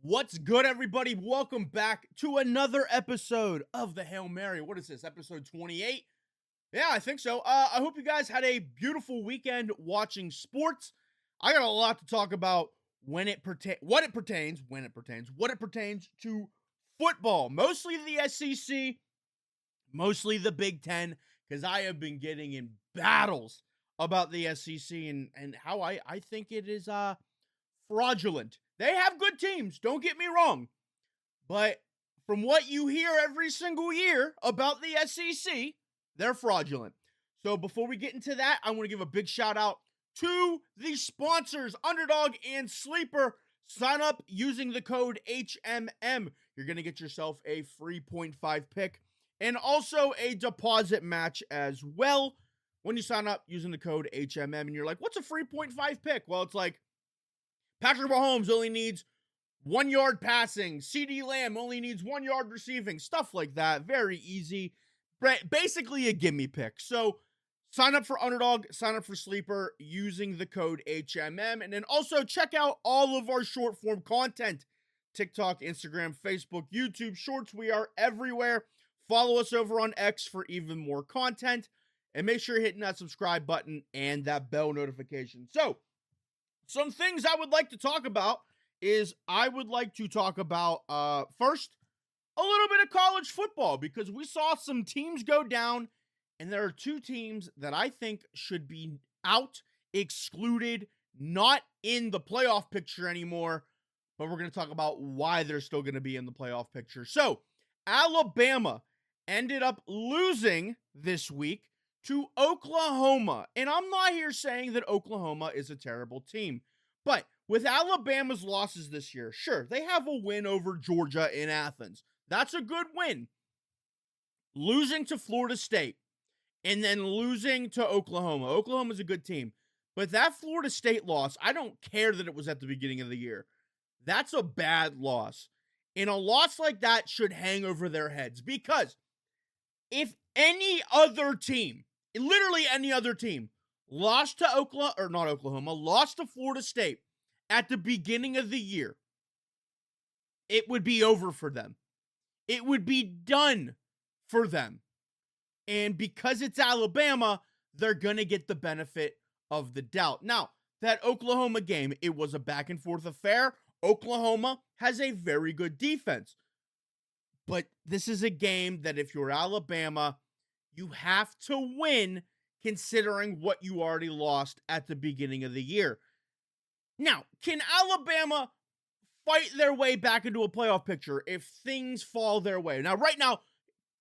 What's good, everybody? Welcome back to another episode of the Hail Mary. What is this, episode 28? Yeah, I think so. I hope you guys had a beautiful weekend watching sports. I got a lot to talk about what it pertains to football. Mostly the SEC, mostly the Big Ten, because I have been getting in battles about the SEC and how I think it is fraudulent. They have good teams, don't get me wrong. But from what you hear every single year about the SEC, they're fraudulent. So before we get into that, I want to give a big shout out to the sponsors, Underdog and Sleeper. Sign up using the code HMM. You're going to get yourself a free 0.5 pick and also a deposit match as well when you sign up using the code HMM. And you're like, what's a free 0.5 pick? Well, it's like Patrick Mahomes only needs 1 yard passing. CeeDee Lamb only needs 1 yard receiving. Stuff like that. Very easy. Basically a gimme pick. So sign up for Underdog, sign up for Sleeper using the code HMM. And then also check out all of our short form content. TikTok, Instagram, Facebook, YouTube, Shorts. We are everywhere. Follow us over on X for even more content. And make sure you're hitting that subscribe button and that bell notification. So, some things I would like to talk about is I would like to talk about, first, a little bit of college football, because we saw some teams go down, and there are two teams that I think should be out, excluded, not in the playoff picture anymore, but we're going to talk about why they're still going to be in the playoff picture. So, Alabama ended up losing this week to Oklahoma. And I'm not here saying that Oklahoma is a terrible team. But with Alabama's losses this year, sure, they have a win over Georgia in Athens. That's a good win. Losing to Florida State and then losing to Oklahoma. Oklahoma's a good team. But that Florida State loss, I don't care that it was at the beginning of the year. That's a bad loss. And a loss like that should hang over their heads, because if any other team, literally any other team, lost to lost to Florida State at the beginning of the year, it would be over for them. It would be done for them. And because it's Alabama, they're going to get the benefit of the doubt. Now, that Oklahoma game, it was a back and forth affair. Oklahoma has a very good defense. But this is a game that if you're Alabama, you have to win, considering what you already lost at the beginning of the year. Now, can Alabama fight their way back into a playoff picture if things fall their way? Now, right now,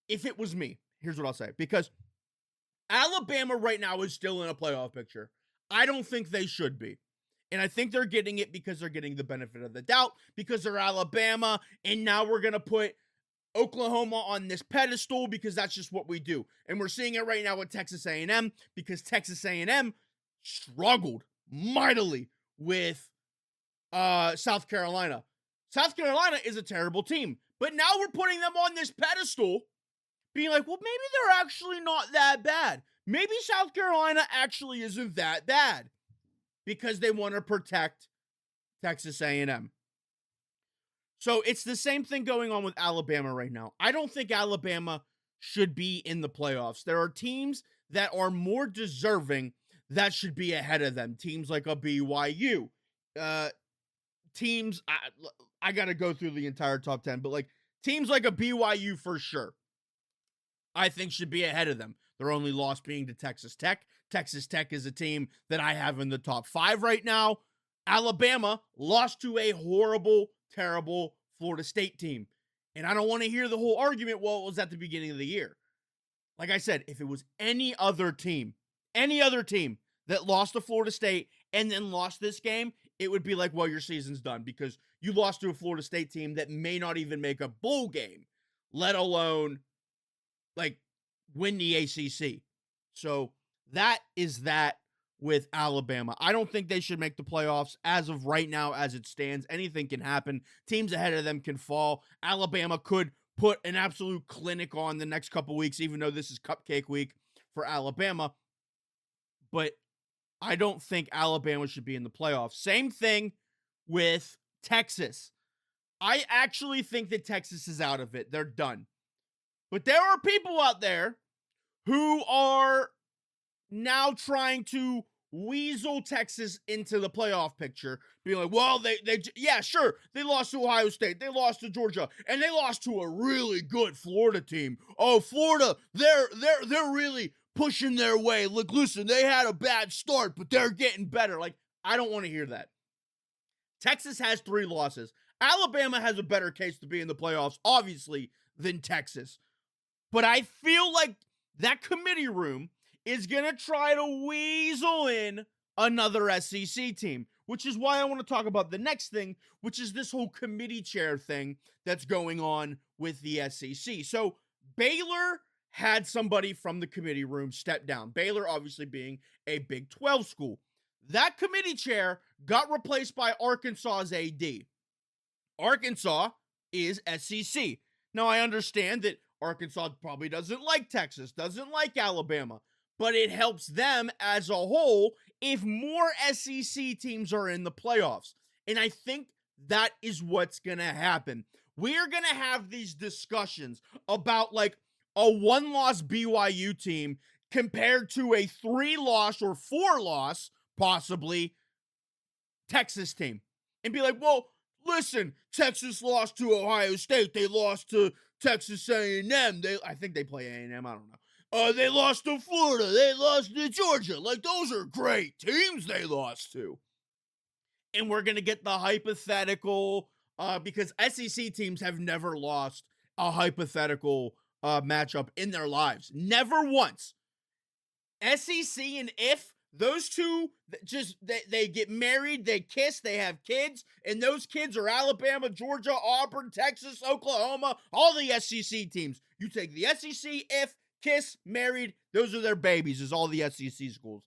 if it was me, here's what I'll say. Because Alabama right now is still in a playoff picture. I don't think they should be. And I think they're getting it because they're getting the benefit of the doubt, because they're Alabama, and now we're going to put Oklahoma on this pedestal because that's just what we do. And we're seeing it right now with Texas A&M, because Texas A&M struggled mightily with South Carolina. South Carolina is a terrible team, but now we're putting them on this pedestal, being like, well, maybe they're actually not that bad. Maybe South Carolina actually isn't that bad, because they want to protect Texas A&M. So it's the same thing going on with Alabama right now. I don't think Alabama should be in the playoffs. There are teams that are more deserving that should be ahead of them. Teams like a BYU. I got to go through the entire top 10, but like teams like a BYU for sure, I think should be ahead of them. Their only loss being to Texas Tech. Texas Tech is a team that I have in the top 5 right now. Alabama lost to a horrible, terrible Florida State team. And I don't want to hear the whole argument, well, it was at the beginning of the year. Like I said, if it was any other team that lost to Florida State and then lost this game, it would be like, well, your season's done, because you lost to a Florida State team that may not even make a bowl game, let alone like win the ACC. So that is that with Alabama. I don't think they should make the playoffs as of right now. As it stands, anything can happen. Teams ahead of them can fall. Alabama could put an absolute clinic on the next couple weeks, even though this is cupcake week for Alabama. But I don't think Alabama should be in the playoffs. Same thing with Texas. I actually think that Texas is out of it. They're done. But there are people out there who are now trying to weasel Texas into the playoff picture, being like, well, yeah, sure, they lost to Ohio State, they lost to Georgia, and they lost to a really good Florida team. Oh, Florida, they're really pushing their way. Look, listen, they had a bad start, but they're getting better. Like, I don't want to hear that. Texas has 3 losses. Alabama has a better case to be in the playoffs, obviously, than Texas. But I feel like that committee room is going to try to weasel in another SEC team, which is why I want to talk about the next thing, which is this whole committee chair thing that's going on with the SEC. So Baylor had somebody from the committee room step down. Baylor obviously being a Big 12 school. That committee chair got replaced by Arkansas's AD. Arkansas is SEC. Now, I understand that Arkansas probably doesn't like Texas, doesn't like Alabama, but it helps them as a whole if more SEC teams are in the playoffs. And I think that is what's going to happen. We're going to have these discussions about like a 1-loss BYU team compared to a 3-loss or 4-loss, possibly, Texas team. And be like, well, listen, Texas lost to Ohio State. They lost to Texas A&M. I think they play A&M. I don't know. They lost to Florida. They lost to Georgia. Like, those are great teams they lost to. And we're going to get the hypothetical, because SEC teams have never lost a hypothetical matchup in their lives. Never once. SEC and if those two just they get married, they kiss, they have kids, and those kids are Alabama, Georgia, Auburn, Texas, Oklahoma, all the SEC teams. You take the SEC, if, kiss, married, those are their babies, is all the SEC schools.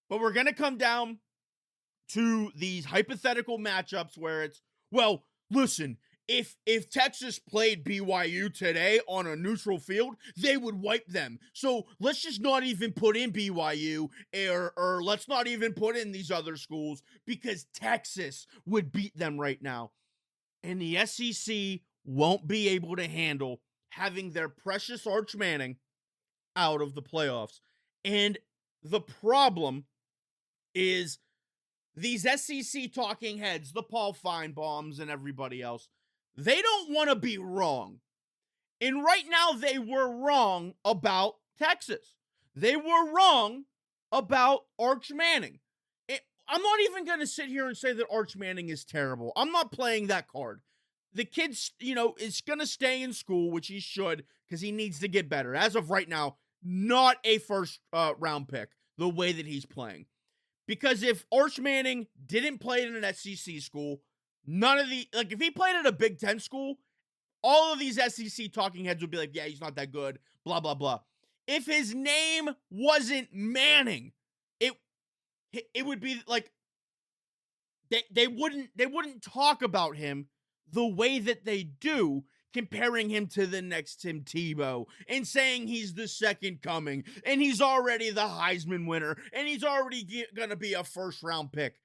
But we're going to come down to these hypothetical matchups where it's, well, listen, if Texas played BYU today on a neutral field, they would wipe them. So let's just not even put in BYU or let's not even put in these other schools because Texas would beat them right now. And the SEC won't be able to handle having their precious Arch Manning out of the playoffs. And the problem is these SEC talking heads, the Paul Feinbaums and everybody else, they don't want to be wrong. And right now, they were wrong about Texas. They were wrong about Arch Manning. I'm not even going to sit here and say that Arch Manning is terrible. I'm not playing that card. The kid's, is going to stay in school, which he should, because he needs to get better. As of right now, not a first round pick, the way that he's playing. Because if Arch Manning didn't play in an SEC school, if he played at a Big Ten school, all of these SEC talking heads would be like, yeah, he's not that good, blah, blah, blah. If his name wasn't Manning, it would be like, they wouldn't talk about him the way that they do, comparing him to the next Tim Tebow and saying he's the second coming and he's already the Heisman winner and he's already going to be a first round pick.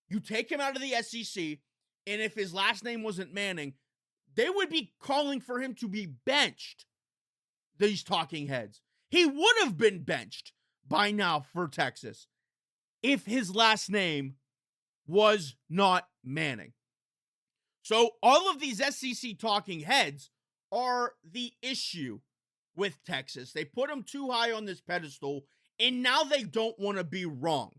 You take him out of the SEC, and if his last name wasn't Manning, they would be calling for him to be benched, these talking heads. He would have been benched by now for Texas if his last name was not Manning. So all of these SEC talking heads are the issue with Texas. They put them too high on this pedestal, and now they don't want to be wrong.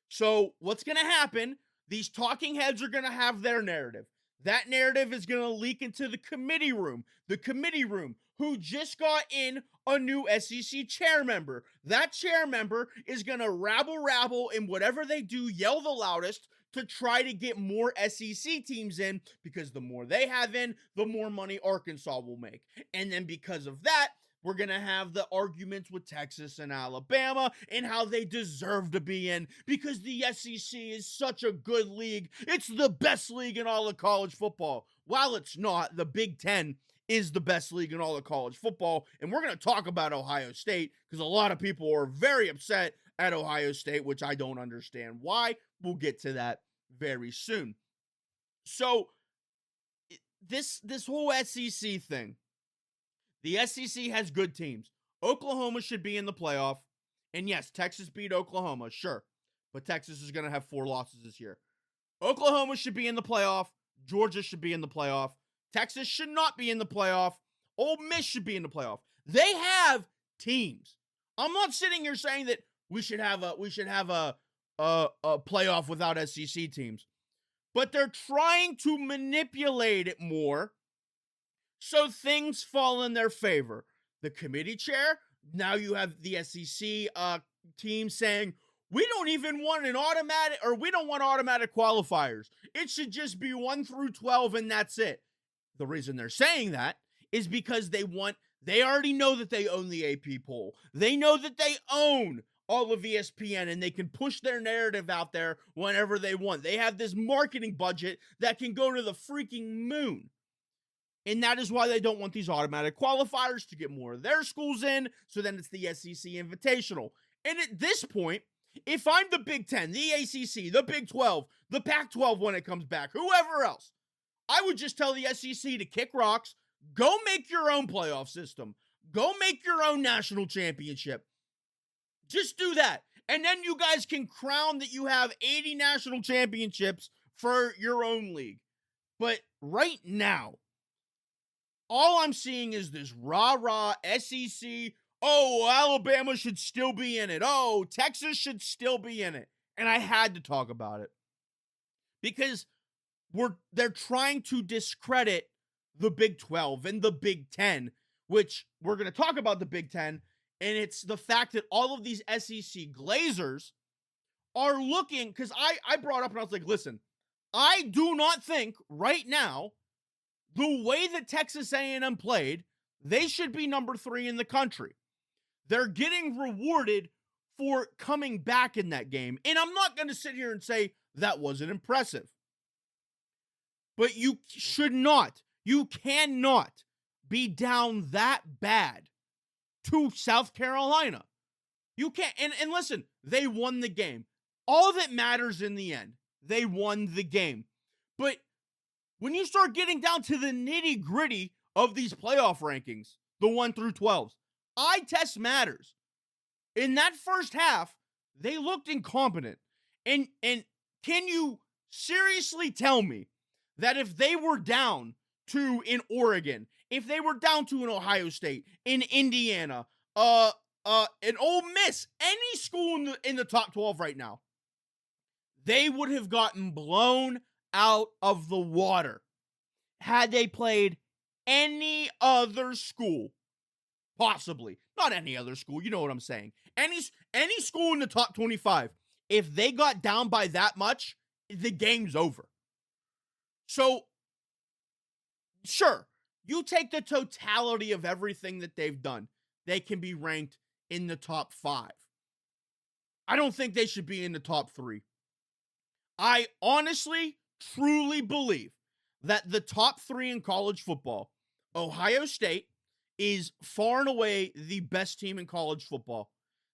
So what's going to happen? These talking heads are going to have their narrative. That narrative is going to leak into the committee room. The committee room, who just got in a new SEC chair member. That chair member is going to rabble, and whatever they do, yell the loudest to try to get more SEC teams in, because the more they have in, the more money Arkansas will make. And then because of that, we're going to have the arguments with Texas and Alabama and how they deserve to be in because the SEC is such a good league. It's the best league in all of college football. While it's not, the Big Ten is the best league in all of college football. And we're going to talk about Ohio State because a lot of people are very upset at Ohio State, which I don't understand why. We'll get to that very soon. So this whole SEC thing. The SEC has good teams. Oklahoma should be in the playoff. And yes, Texas beat Oklahoma, sure. But Texas is going to have 4 losses this year. Oklahoma should be in the playoff. Georgia should be in the playoff. Texas should not be in the playoff. Ole Miss should be in the playoff. They have teams. I'm not sitting here saying that we should have a playoff without SEC teams. But they're trying to manipulate it more so things fall in their favor. The committee chair, now you have the SEC team saying, we don't even want we don't want automatic qualifiers. It should just be 1 through 12 and that's it. The reason they're saying that is because they already know that they own the AP poll. They know that they own all of ESPN and they can push their narrative out there whenever they want. They have this marketing budget that can go to the freaking moon. And that is why they don't want these automatic qualifiers to get more of their schools in, so then it's the SEC Invitational. And at this point, if I'm the Big Ten, the ACC, the Big 12, the Pac-12 when it comes back, whoever else, I would just tell the SEC to kick rocks, go make your own playoff system, go make your own national championship. Just do that. And then you guys can crown that you have 80 national championships for your own league. But right now, all I'm seeing is this rah-rah SEC. Oh, Alabama should still be in it. Oh, Texas should still be in it. And I had to talk about it. Because they're trying to discredit the Big 12 and the Big 10, which we're going to talk about the Big 10. And it's the fact that all of these SEC Glazers are looking, because I brought up and I was like, listen, I do not think right now, the way that Texas A&M played, they should be number 3 in the country. They're getting rewarded for coming back in that game. And I'm not going to sit here and say that wasn't impressive. But you cannot be down that bad to South Carolina. You can't. And listen, they won the game. All that matters in the end, they won the game. But when you start getting down to the nitty gritty of these playoff rankings, the 1 through 12s, eye test matters. In that first half, they looked incompetent. And can you seriously tell me that if they were down to in Oregon, if they were down to in Ohio State, in Indiana, in Ole Miss, any school in the top 12 right now, they would have gotten blown out of the water had they played any other school. Possibly. Not any other school. You know what I'm saying. Any school in the top 25, if they got down by that much, the game's over. So, sure, you take the totality of everything that they've done, they can be ranked in the top 5. I don't think they should be in the top 3. I honestly, truly believe that the top 3 in college football, Ohio State is far and away the best team in college football.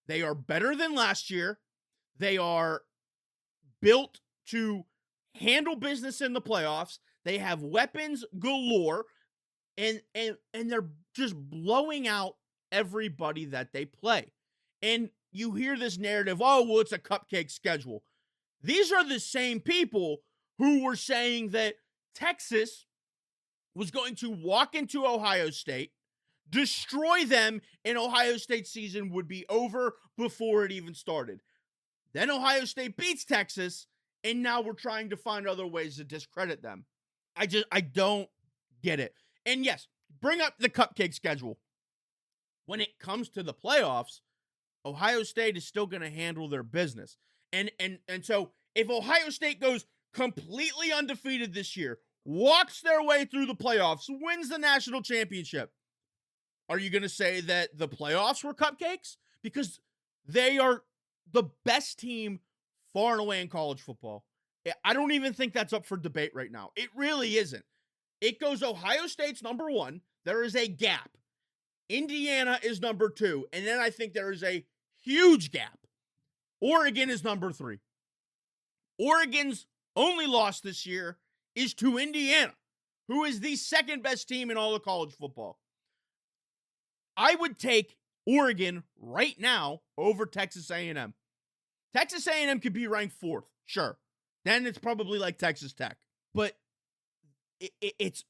They are better than last year. They are built to handle business in the playoffs. They have weapons galore, and they're just blowing out everybody that they play. And you hear this narrative, oh, well, it's a cupcake schedule. These are the same people who were saying that Texas was going to walk into Ohio State, destroy them, and Ohio State's season would be over before it even started. Then Ohio State beats Texas, and now we're trying to find other ways to discredit them. I don't get it. And yes, bring up the cupcake schedule. When it comes to the playoffs, Ohio State is still going to handle their business. And so if Ohio State goes completely undefeated this year, walks their way through the playoffs, wins the national championship, are you going to say that the playoffs were cupcakes? Because they are the best team far and away in college football. I don't even think that's up for debate right now. It really isn't. It goes Ohio State's number 1. There is a gap. Indiana is number 2. And then I think there is a huge gap. Oregon is number 3. Oregon's only loss this year is to Indiana. who is the second best team in all of college football. I would take Oregon right now over Texas A&M. Texas A&M could be ranked 4th, sure. Then it's probably like Texas Tech. But it's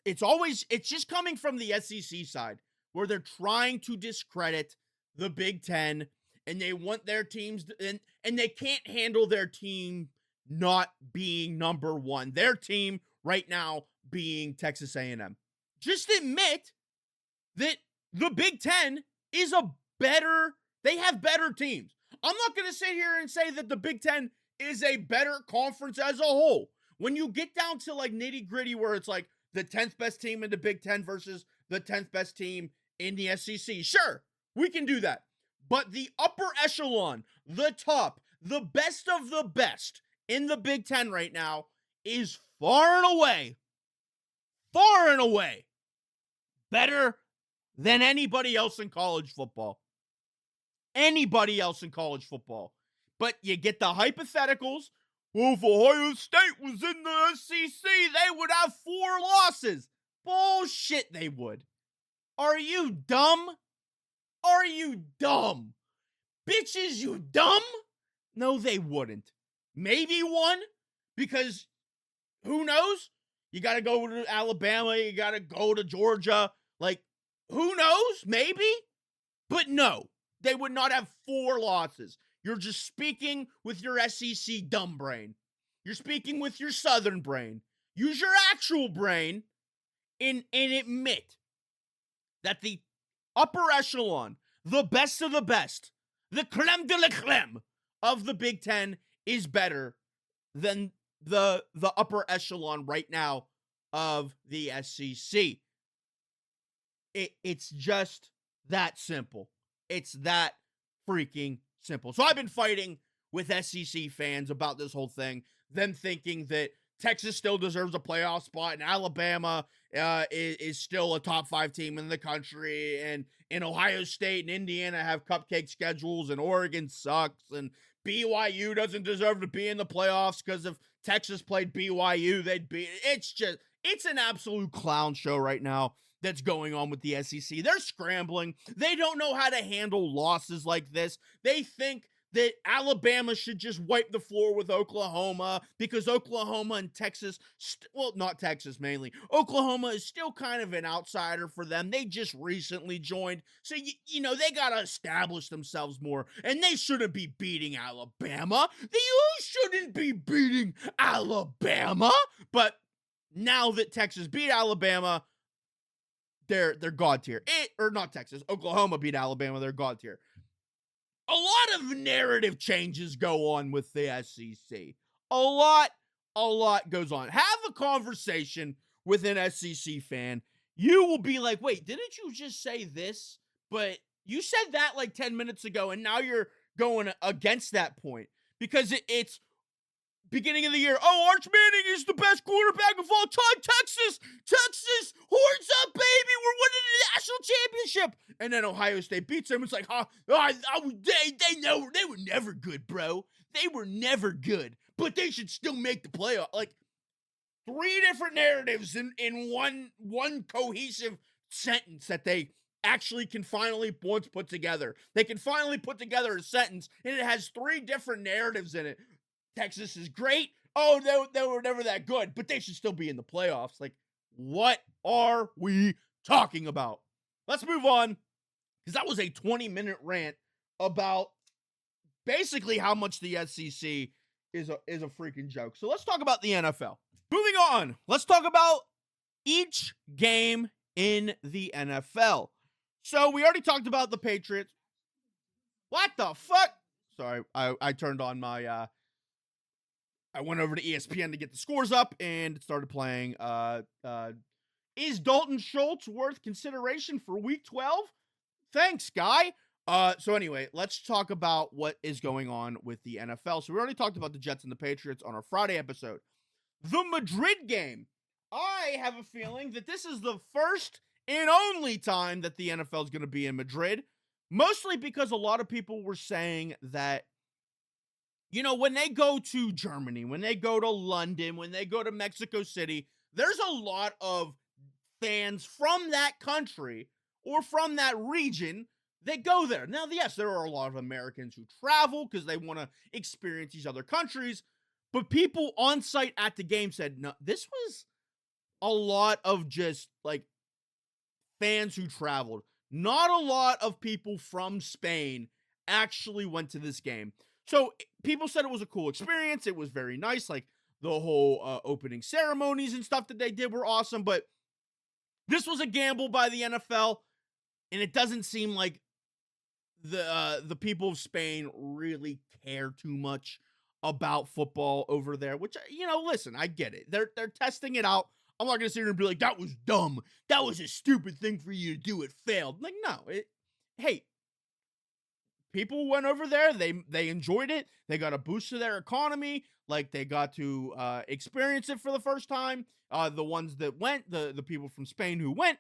just coming from the SEC side where they're trying to discredit the Big Ten, and they want their teams and they can't handle their team not being number one. Their team right now being Texas A&M. Just admit that the Big Ten is they have better teams. I'm not going to sit here and say that the Big Ten is a better conference as a whole. When you get down to like nitty gritty where it's like the 10th best team in the Big Ten versus the 10th best team in the SEC, sure, we can do that. But the upper echelon, the top, the best of the best in the Big Ten right now is far and away better than anybody else in college football. Anybody else in college football. But you get the hypotheticals. Well, if Ohio State was in the SEC, they would have 4 losses. Bullshit, they would. Are you dumb? Are you dumb? Bitches, you dumb? No, they wouldn't. Maybe 1, because who knows? You got to go to Alabama. You got to go to Georgia. Like, who knows? Maybe. But no, they would not have 4 losses. You're just speaking with your SEC dumb brain. You're speaking with your Southern brain. Use your actual brain and admit that the upper echelon, the best of the best, the creme de la creme of the Big Ten is better than the upper echelon right now of the SEC. It's just that simple. It's that freaking simple. So I've been fighting with SEC fans about this whole thing, them thinking that Texas still deserves a playoff spot, and Alabama is still a top 5 team in the country, and Ohio State and Indiana have cupcake schedules, and Oregon sucks, and BYU doesn't deserve to be in the playoffs because if Texas played BYU, they'd be. It's an absolute clown show right now that's going on with the SEC. They're scrambling. They don't know how to handle losses like this. They think that Alabama should just wipe the floor with Oklahoma because Oklahoma and Texas, not Texas mainly, Oklahoma is still kind of an outsider for them. They just recently joined. So, they got to establish themselves more, and they shouldn't be beating Alabama. You shouldn't be beating Alabama. But now that Texas beat Alabama, they're God tier. Not Texas. Oklahoma beat Alabama. They're God tier. A lot of narrative changes go on with the SEC. A lot goes on. Have a conversation with an SEC fan. You will be like, wait, didn't you just say this? But you said that like 10 minutes ago, and now you're going against that point. Because it's beginning of the year. Oh, Arch Manning is the best quarterback of all time. Texas, horns up, baby. We're winning the national championship. And then Ohio State beats them. It's like, they were never good, bro. They were never good, but they should still make the playoff. Like 3 different narratives in one cohesive sentence that they actually can finally once put together. They can finally put together a sentence, and it has 3 different narratives in it. Texas is great. Oh, they were never that good, but they should still be in the playoffs. Like, what are we talking about? Let's move on, because that was a 20-minute rant about basically how much the SEC is a freaking joke. So let's talk about the NFL. Moving on, let's talk about each game in the NFL. So we already talked about the Patriots. What the fuck? Sorry, I turned on my I went over to ESPN to get the scores up and started playing. Is Dalton Schultz worth consideration for Week 12? Thanks, guy. So anyway, let's talk about what is going on with the NFL. So we already talked about the Jets and the Patriots on our Friday episode. The Madrid game. I have a feeling that this is the first and only time that the NFL is going to be in Madrid. Mostly because a lot of people were saying that, when they go to Germany, when they go to London, when they go to Mexico City, there's a lot of fans from that country or from that region that go there. Now, yes, there are a lot of Americans who travel because they want to experience these other countries, but people on site at the game said, no, this was a lot of just like fans who traveled. Not a lot of people from Spain actually went to this game. So people said it was a cool experience. It was very nice. Like the whole opening ceremonies and stuff that they did were awesome. But this was a gamble by the NFL, and it doesn't seem like the people of Spain really care too much about football over there. Which, listen, I get it. They're testing it out. I'm not going to sit here and be like, that was dumb. That was a stupid thing for you to do. It failed. Like, no. Hey, people went over there. They enjoyed it. They got a boost to their economy. Like, they got to experience it for the first time. The ones that went, the people from Spain who went,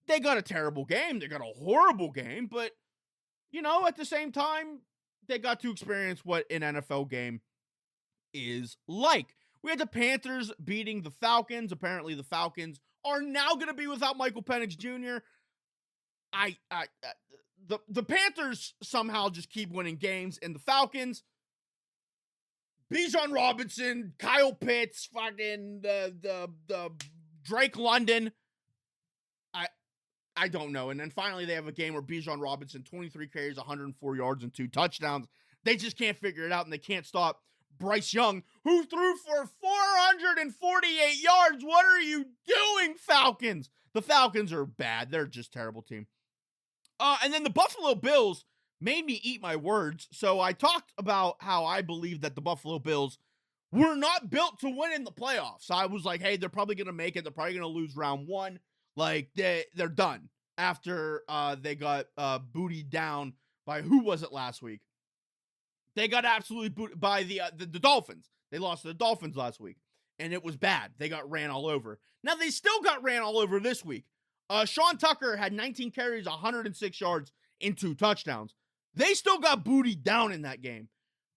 they got a terrible game. They got a horrible game. But, at the same time, they got to experience what an NFL game is like. We had the Panthers beating the Falcons. Apparently, the Falcons are now going to be without Michael Penix Jr. The Panthers somehow just keep winning games, and the Falcons, Bijan Robinson, Kyle Pitts, fucking the Drake London. I don't know. And then finally, they have a game where Bijan Robinson, 23 carries, 104 yards, and 2 touchdowns. They just can't figure it out, and they can't stop Bryce Young, who threw for 448 yards. What are you doing, Falcons? The Falcons are bad. They're just a terrible team. And then the Buffalo Bills made me eat my words. So I talked about how I believe that the Buffalo Bills were not built to win in the playoffs. I was like, hey, they're probably going to make it. They're probably going to lose round 1. Like, they're done after they got bootied down by, who was it last week? They got absolutely booted by the Dolphins. They lost to the Dolphins last week, and it was bad. They got ran all over. Now, they still got ran all over this week. Sean Tucker had 19 carries, 106 yards, and 2 touchdowns. They still got bootied down in that game.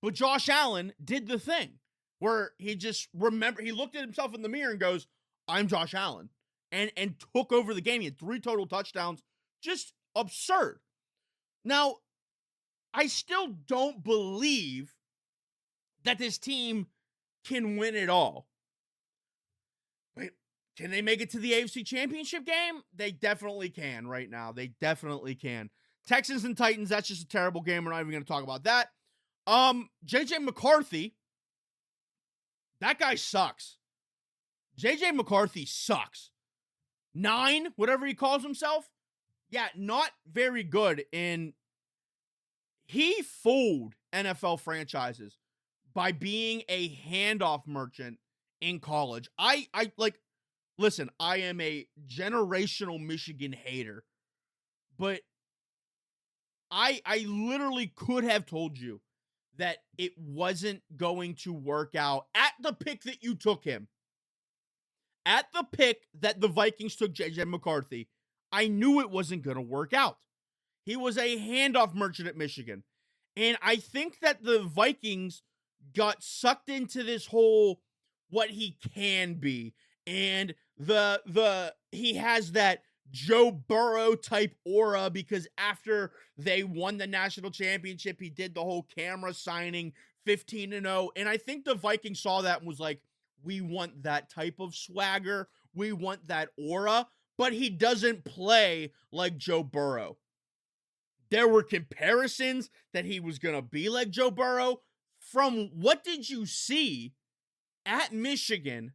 But Josh Allen did the thing where he just he looked at himself in the mirror and goes, I'm Josh Allen, and took over the game. He had 3 total touchdowns. Just absurd. Now, I still don't believe that this team can win it all. Wait, can they make it to the AFC Championship game? They definitely can right now. They definitely can. Texans and Titans, that's just a terrible game. We're not even going to talk about that. JJ McCarthy, that guy sucks. JJ McCarthy sucks. 9, whatever he calls himself. Yeah, not very good in... He fooled NFL franchises by being a handoff merchant in college. Listen, I am a generational Michigan hater, but I literally could have told you that it wasn't going to work out at the pick that you took him. At the pick that the Vikings took JJ McCarthy, I knew it wasn't going to work out. He was a handoff merchant at Michigan. And I think that the Vikings got sucked into this whole what he can be. And he has that Joe Burrow type aura because after they won the national championship, he did the whole camera signing 15-0. And I think the Vikings saw that and was like, we want that type of swagger. We want that aura. But he doesn't play like Joe Burrow. There were comparisons that he was going to be like Joe Burrow. From what did you see at Michigan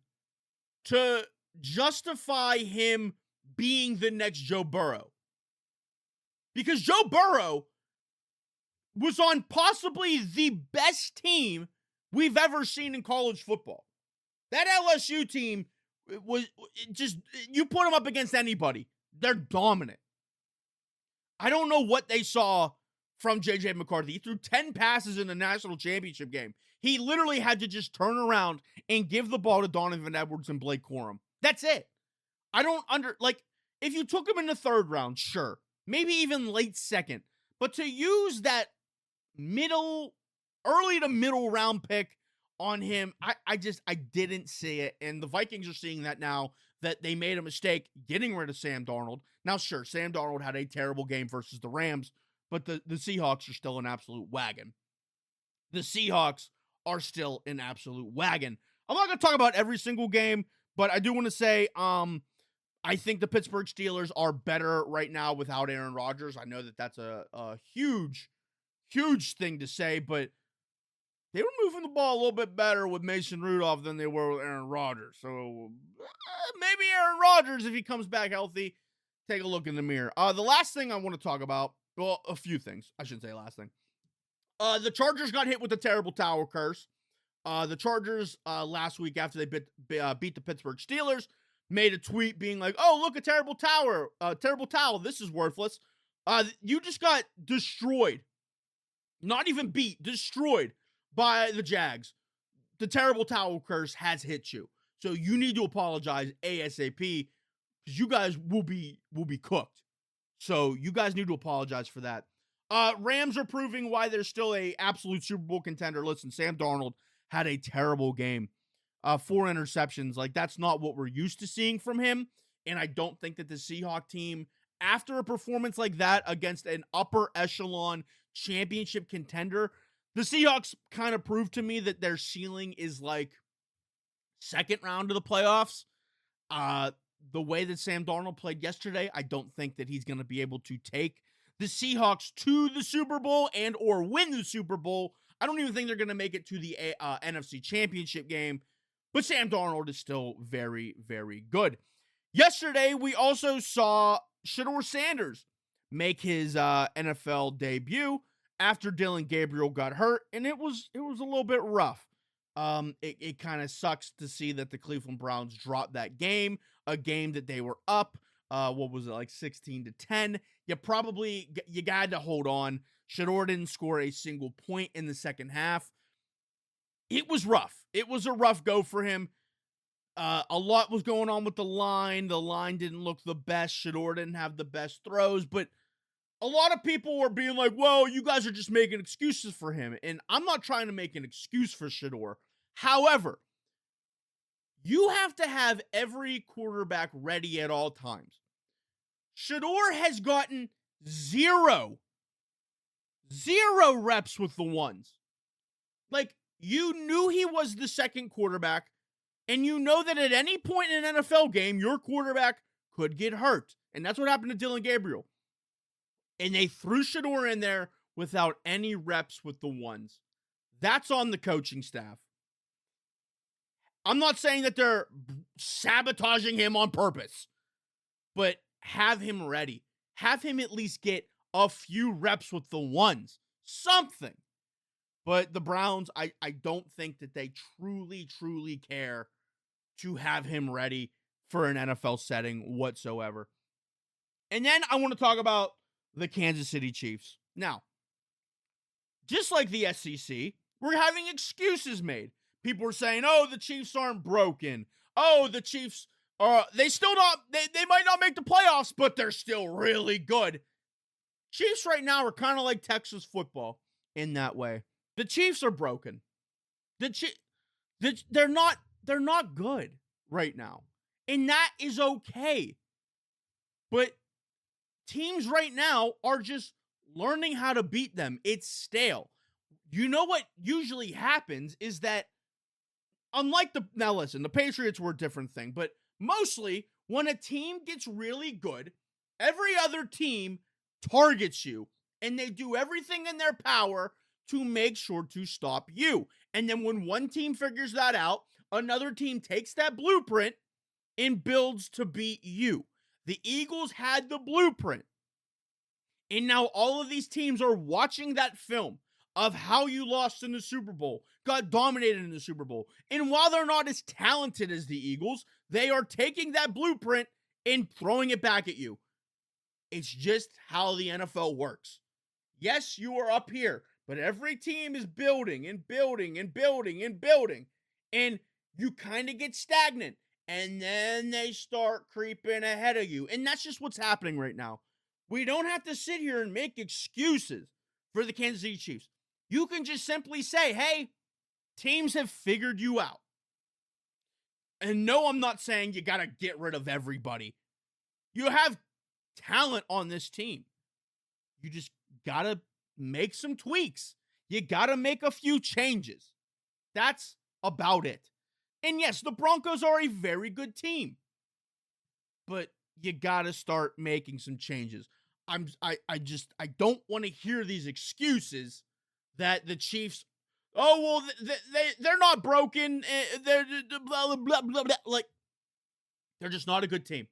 to justify him being the next Joe Burrow? Because Joe Burrow was on possibly the best team we've ever seen in college football. That LSU team was just, you put them up against anybody, they're dominant. I don't know what they saw from JJ McCarthy. He threw 10 passes in the national championship game. He literally had to just turn around and give the ball to Donovan Edwards and Blake Corum. That's it. I don't if you took him in the 3rd round, sure. Maybe even late 2nd. But to use that early to middle round pick on him, I didn't see it. And the Vikings are seeing that now. that they made a mistake getting rid of Sam Darnold. Now, sure, Sam Darnold had a terrible game versus the Rams, but the Seahawks are still an absolute wagon. The Seahawks are still an absolute wagon. I'm not going to talk about every single game, but I do want to say I think the Pittsburgh Steelers are better right now without Aaron Rodgers. I know that that's a huge, huge thing to say, but they were moving the ball a little bit better with Mason Rudolph than they were with Aaron Rodgers. So maybe Aaron Rodgers, if he comes back healthy, take a look in the mirror. The last thing I want to talk about, well, a few things. I shouldn't say last thing. The Chargers got hit with a terrible tower curse. The Chargers last week after they beat the Pittsburgh Steelers made a tweet being like, "Oh, look, a terrible towel. This is worthless." You just got destroyed. Not even beat, destroyed by the Jags. The terrible towel curse has hit you. So you need to apologize ASAP because you guys will be cooked. So you guys need to apologize for that. Rams are proving why they're still a absolute Super Bowl contender. Listen, Sam Darnold had a terrible game. 4 interceptions. Like, that's not what we're used to seeing from him. And I don't think that the Seahawk team, after a performance like that against an upper echelon championship contender, the Seahawks kind of proved to me that their ceiling is like second round of the playoffs. The way that Sam Darnold played yesterday, I don't think that he's going to be able to take the Seahawks to the Super Bowl and or win the Super Bowl. I don't even think they're going to make it to the NFC Championship game, but Sam Darnold is still very, very good. Yesterday, we also saw Shedeur Sanders make his NFL debut after Dillon Gabriel got hurt, and it was a little bit rough. It kind of sucks to see that the Cleveland Browns dropped that game, a game that they were up. What was it, like 16-10? You got to hold on. Shedeur didn't score a single point in the second half. It was rough. It was a rough go for him. A lot was going on with the line. The line didn't look the best. Shedeur didn't have the best throws, but a lot of people were being like, well, you guys are just making excuses for him. And I'm not trying to make an excuse for Shedeur. However, you have to have every quarterback ready at all times. Shedeur has gotten zero reps with the ones. Like, you knew he was the second quarterback, and you know that at any point in an NFL game, your quarterback could get hurt. And that's what happened to Dillon Gabriel. And they threw Shedeur in there without any reps with the ones. That's on the coaching staff. I'm not saying that they're sabotaging him on purpose, but have him ready. Have him at least get a few reps with the ones. Something. But the Browns, I don't think that they truly care to have him ready for an NFL setting whatsoever. And then I want to talk about the Kansas City Chiefs. Now, just like the SEC, we're having excuses made. People are saying, oh, the Chiefs aren't broken. Oh, the Chiefs are, they might not make the playoffs, but they're still really good. Chiefs right now are kind of like Texas football in that way. The Chiefs are broken. They're not good right now. And that is okay. But teams right now are just learning how to beat them. It's stale. You know what usually happens is that, now listen, the Patriots were a different thing, but mostly when a team gets really good, every other team targets you and they do everything in their power to make sure to stop you. And then when one team figures that out, another team takes that blueprint and builds to beat you. The Eagles had the blueprint. And now all of these teams are watching that film of how you lost in the Super Bowl, got dominated in the Super Bowl. And while they're not as talented as the Eagles, they are taking that blueprint and throwing it back at you. It's just how the NFL works. Yes, you are up here, but every team is building and building and building and building. And you kind of get stagnant. And then they start creeping ahead of you. And that's just what's happening right now. We don't have to sit here and make excuses for the Kansas City Chiefs. You can just simply say, hey, teams have figured you out. And no, I'm not saying you got to get rid of everybody. You have talent on this team. You just got to make some tweaks. You got to make a few changes. That's about it. And yes, the Broncos are a very good team. But you got to start making some changes. I don't want to hear these excuses that the Chiefs, oh, well, they're not broken. They're blah, blah, blah, blah. Like, they're just not a good team.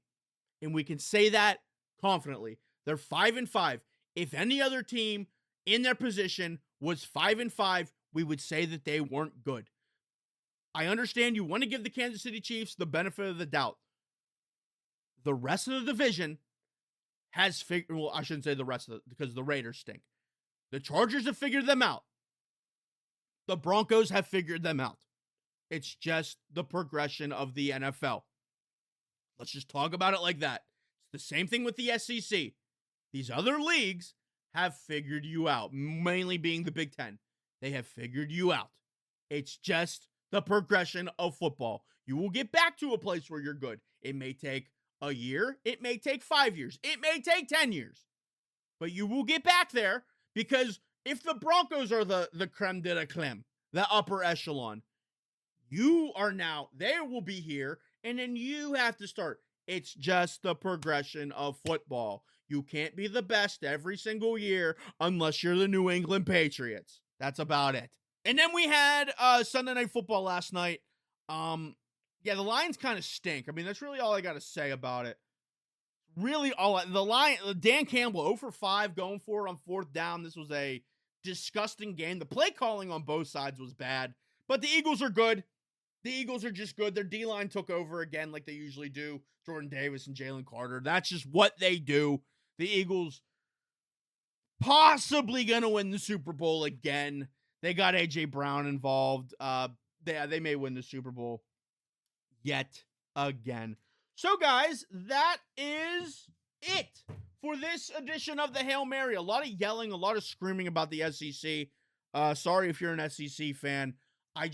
And we can say that confidently. They're 5-5. If any other team in their position was 5-5, we would say that they weren't good. I understand you want to give the Kansas City Chiefs the benefit of the doubt. The rest of the division has figured, well, I shouldn't say the rest of it because the Raiders stink. The Chargers have figured them out. The Broncos have figured them out. It's just the progression of the NFL. Let's just talk about it like that. It's the same thing with the SEC. These other leagues have figured you out, mainly being the Big Ten. They have figured you out. It's just the progression of football. You will get back to a place where you're good. It may take a year. It may take 5 years. It may take 10 years. But you will get back there because if the Broncos are the creme de la creme, the upper echelon, you are now, they will be here, and then you have to start. It's just the progression of football. You can't be the best every single year unless you're the New England Patriots. That's about it. And then we had Sunday Night Football last night. Yeah, the Lions kind of stink. I mean, that's really all I got to say about it. Really, Dan Campbell 0 for 5 going for it on 4th down. This was a disgusting game. The play calling on both sides was bad, but the Eagles are good. The Eagles are just good. Their D-line took over again like they usually do. Jordan Davis and Jalen Carter. That's just what they do. The Eagles possibly going to win the Super Bowl again. They got A.J. Brown involved. They may win the Super Bowl yet again. So, guys, that is it for this edition of the Hail Mary. A lot of yelling, a lot of screaming about the SEC. Sorry if you're an SEC fan. I've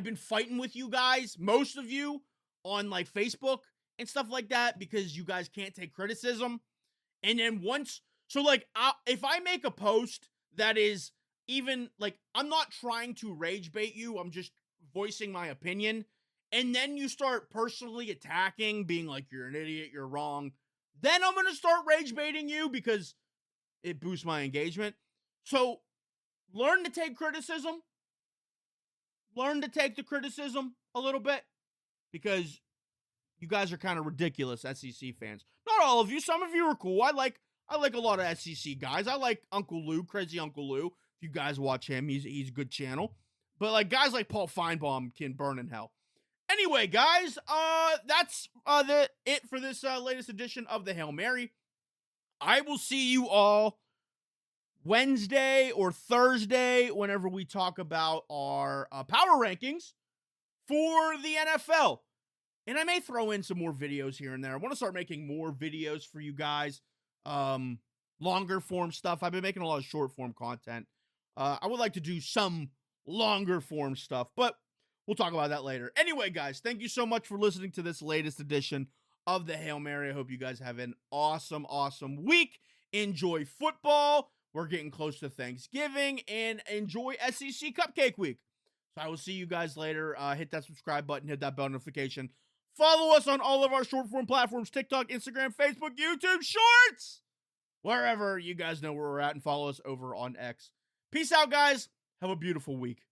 been fighting with you guys, most of you, on like Facebook and stuff like that because you guys can't take criticism. And then if I make a post that is even like, I'm not trying to rage bait you, I'm just voicing my opinion. And then you start personally attacking, being like, you're an idiot, you're wrong. Then I'm going to start rage baiting you because it boosts my engagement. So learn to take criticism. Learn to take the criticism a little bit because you guys are kind of ridiculous SEC fans. Not all of you. Some of you are cool. I like a lot of SEC guys. I like Uncle Lou, Crazy Uncle Lou. If you guys watch him, he's a good channel. But like guys like Paul Feinbaum can burn in hell. Anyway, guys, that's it for this latest edition of the Hail Mary. I will see you all Wednesday or Thursday whenever we talk about our power rankings for the NFL. And I may throw in some more videos here and there. I want to start making more videos for you guys. Longer form stuff. I've been making a lot of short form content. I would like to do some longer form stuff, but we'll talk about that later. Anyway, guys, thank you so much for listening to this latest edition of the Hail Mary. I hope you guys have an awesome, awesome week. Enjoy football. We're getting close to Thanksgiving, and enjoy SEC Cupcake Week. So I will see you guys later. Hit that subscribe button. Hit that bell notification. Follow us on all of our short form platforms, TikTok, Instagram, Facebook, YouTube, Shorts, wherever you guys know where we're at, and follow us over on X. Peace out, guys. Have a beautiful week.